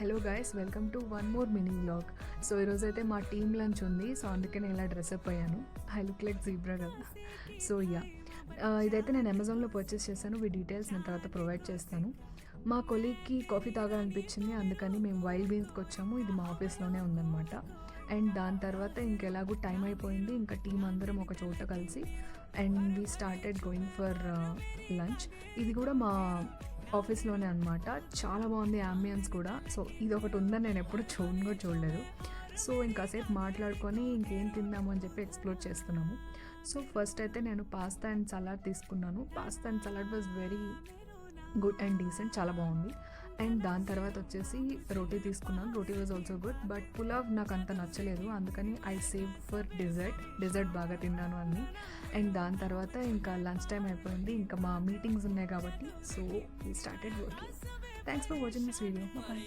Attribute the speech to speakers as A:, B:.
A: Hello guys, welcome to one more mini vlog. So ఈరోజైతే మా team lunch ఉంది. So అందుకే నేను ఇలా డ్రెస్అప్ అయ్యాను. ఐ లుక్ లైక్ జీబ్రా కదా. సో ఇదైతే నేను అమెజాన్లో పర్చేస్ చేశాను. ఈ డీటెయిల్స్ నేను తర్వాత ప్రొవైడ్ చేస్తాను. మా కొలీగ్కి కాఫీ తాగాలనిపించింది, అందుకని మేము వైల్డ్ బీన్స్కి వచ్చాము. ఇది మా ఆఫీస్లోనే ఉందన్నమాట. అండ్ దాని తర్వాత ఇంకెలాగూ టైం అయిపోయింది. ఇంకా టీం అందరం ఒక చోట కలిసి and we started going for lunch. ఇది కూడా మా ఆఫీస్లోనే అనమాట. చాలా బాగుంది అంబియన్స్ కూడా. సో ఇది ఒకటి ఉందని నేను ఎప్పుడు చూడలేదు. సో ఇంకాసేపు మాట్లాడుకొని ఇంకేం తిందాము అని చెప్పి ఎక్స్ప్లోర్ చేస్తున్నాము. సో ఫస్ట్ అయితే నేను పాస్తా అండ్ సలాడ్ తీసుకున్నాను. Pasta and salad was very good and decent, చాలా బాగుంది. అండ్ దాని తర్వాత వచ్చేసి రోటీ తీసుకున్నాను. Roti was also good, but pulao నాకు అంత నచ్చలేదు, అందుకని ఐ సేవ్ ఫర్ డెజర్ట్ బాగా తిన్నాను అన్నీ. అండ్ దాని తర్వాత ఇంకా లంచ్ టైం అయిపోయింది. ఇంకా మా మీటింగ్స్ ఉన్నాయి కాబట్టి so we started working. Thanks for watching this video. Bye.